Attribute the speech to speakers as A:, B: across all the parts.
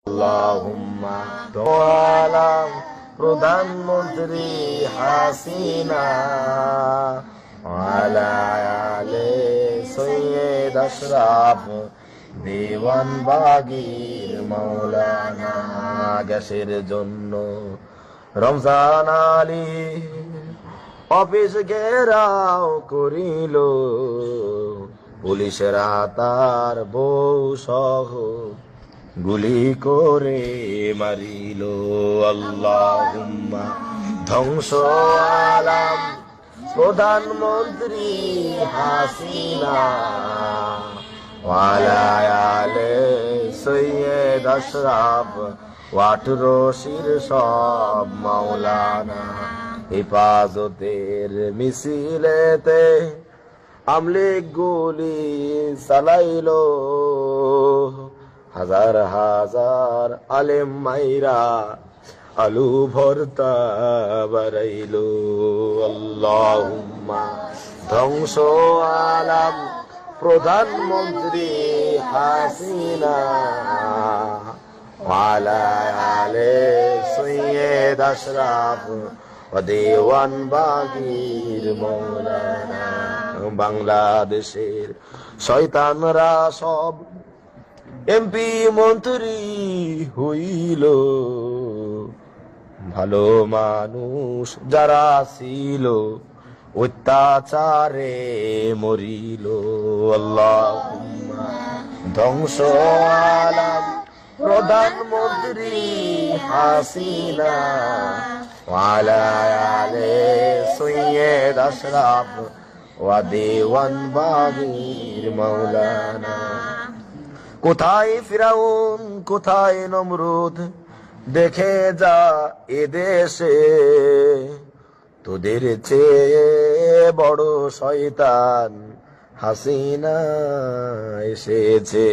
A: আল্লাহুম্মা আলা প্রধানমন্ত্রী হাসিনা ওয়ালা আলে সৈয়দ আশরাফ দেওয়ান বাগির মাওলানা। গ্যাসের জন্য রমজান আলী অফিস ঘেরাও করিল, পুলিশেরা তার বউ সহ গুলি করে মারিল। আল্লাহুম্মা ধ্বংস আলাম প্রধানমন্ত্রী হাসিনা ওয়ালা আলে সৈয়দ আশরাফ ওয়াটরশির সব মাওলানা। হেফাজতের মিছিলেতে আমলিগ গুলি চালাইল, হাজার হাজার আলেম মাইরা আলু ভর্তা বাড়াইল। আল্লাহুম্মা ধ্বংস আলাম প্রধানমন্ত্রী হাসিনা ওয়ালা আলে সৈয়দ আশরাফ ওয়া দেওয়ান বাগির মাওলানা। বাংলাদেশের শয়তানরা সব এমপি মন্ত্রী হইল, ভালো মানুষ যারা ছিল অত্যাচারে মরিল। আল্লাহুম্মা ধ্বংস আলাম প্রধানমন্ত্রী হাসিনা ওয়ালা আলে সৈয়দ আশরাফ ওয়া দেওয়ান বাগির মাওলানা। কোথায় ফিরাউন কোথায় নমরুদ, দেখে যা এদেশে তোদের চেয়ে বড় শয়তান হাসিনা এসেছে।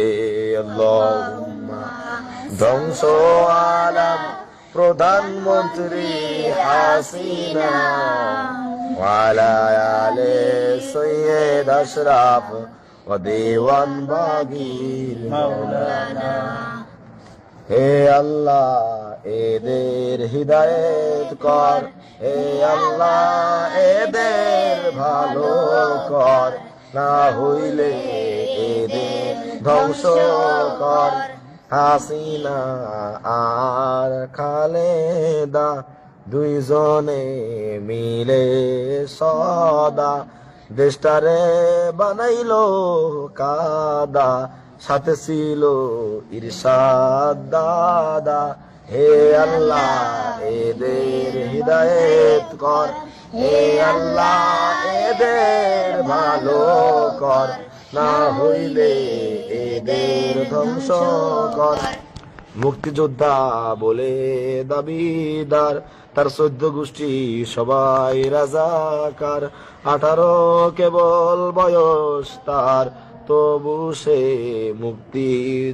A: আল্লাহুম্মা ধ্বংস আলাম প্রধানমন্ত্রী হাসিনা ওয়ালা আলে সৈয়দ আশরাফ ওয়া দেওয়ান বাগির মাওলানা। হে আল্লাহ এদের হিদায়েত কর, হে আল্লাহ এদের ভালো কর, না হইলে এদের ধ্বংস কর। হাসিনা আর খালেদা দুইজনে মিলে সদা দেশটারে বানাইল কাদা, সাথে ছিল ইরশাদ দাদা। হে আল্লাহ এদের হিদায়েত কর, হে আল্লাহ এদের ভালো কর, না হইলে এদের ধ্বংস কর। মুক্তিযোদ্ধা বলে দাবিদার, তার 14 গোষ্ঠী সবাই রাজাকার, 18 কেবল বয়স তার, তবু সে মুক্তি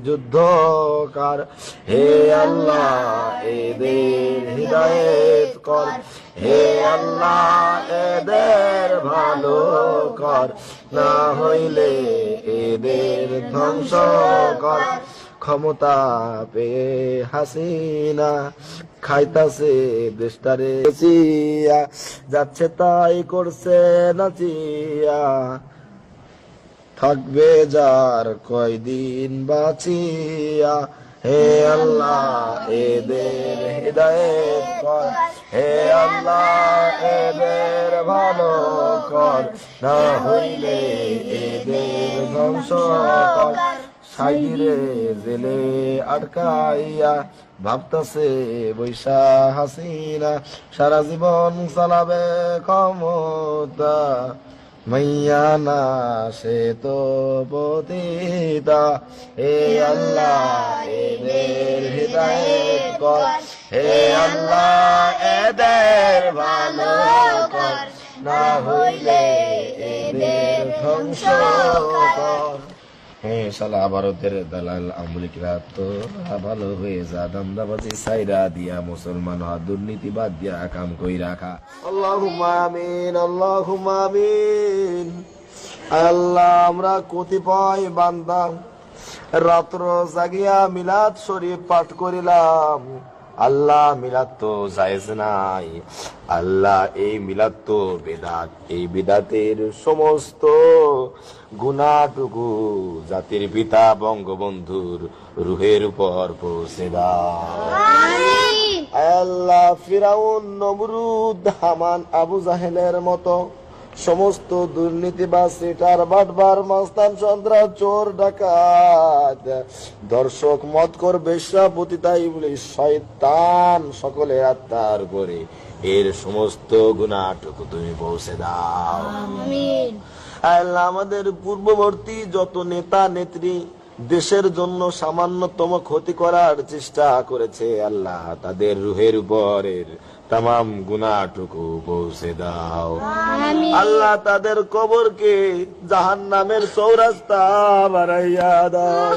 A: যুদ্ধকার। হে আল্লাহ এদের হিদায়েত কর, হে আল্লাহ এদের ভালো কর, না হইলে এদের ধ্বংস কর। ক্ষমতা পেয়ে হাসিনা খাইতাছে দেশটারে চিয়া, যাচ্ছে তাই করছে নাচিয়া, থাকবে যার কয়দিন বাঁচিয়া। হে আল্লাহ এদের হিদায়েত কর, হে আল্লাহ এদের ভালো কর, না হইলে এদের ধ্বংস কর। সাইরে জেলে আটকাইয়া ভাবতাছে বৈশা হাসিনা, সারা জীবন চালাবে ক্ষমতা, মাইয়া না সে তো পতিতা। হে আল্লাহ এদের হিদায়েত কর, হে আল্লাহ এদের ভালো কর, না হইলে এদের ধ্বংস কর। হ্যাঁ শালা ভারতের দালাল আমলিকরা তো ভালো হয়ে যা, দান্দাবাজি সাইরা দিয়া মুসলমান হওয়া, দুর্নীতি বাদ দিয়া কাম কই রাখা। আল্লাহুম্মা আমিন, আল্লাহুম্মা আমিন। আল্লাহ আমরা কতিপয় বান্দা রাত্র জাগিয়া মিলাদ শরীফ পাঠ করিলাম। আল্লাহ মিলাদ তো জায়েজ নাই, আল্লাহ এই মিলাদ তো বেদাত, এই বেদাতের সমস্ত গুনাহটুকু জাতির পিতা বঙ্গবন্ধুর রুহের উপর পৌঁছে দাও। আল্লাহ ফিরাউন, নমরুদ, হামান, আবু জাহেলের মতো সমস্ত দুর্নীতিবাজ, সিটার, বাটবার, মাস্তান, সন্ত্রাস, চোর, ডাকাত, দর্শক, মদখোর, বেশ্যা, পতিতা, ইবলিশ, শয়তান সকলে আত্মার করে এর সমস্ত গুনাহটুকু তুমি পৌঁছে দাও।
B: আমিন।
A: আল্লাহ আমাদের পূর্ববর্তী যত নেতা নেত্রী দেশের জন্য সামান্যতম ক্ষতি করার চেষ্টা করেছে, আল্লাহ তাদের রুহের উপরের তামাম গুনাহটুকু পৌঁছে দাও। আল্লাহ তাদের কবরকে জাহান্নামের চৌরাস্তা বানাইয়া দাও।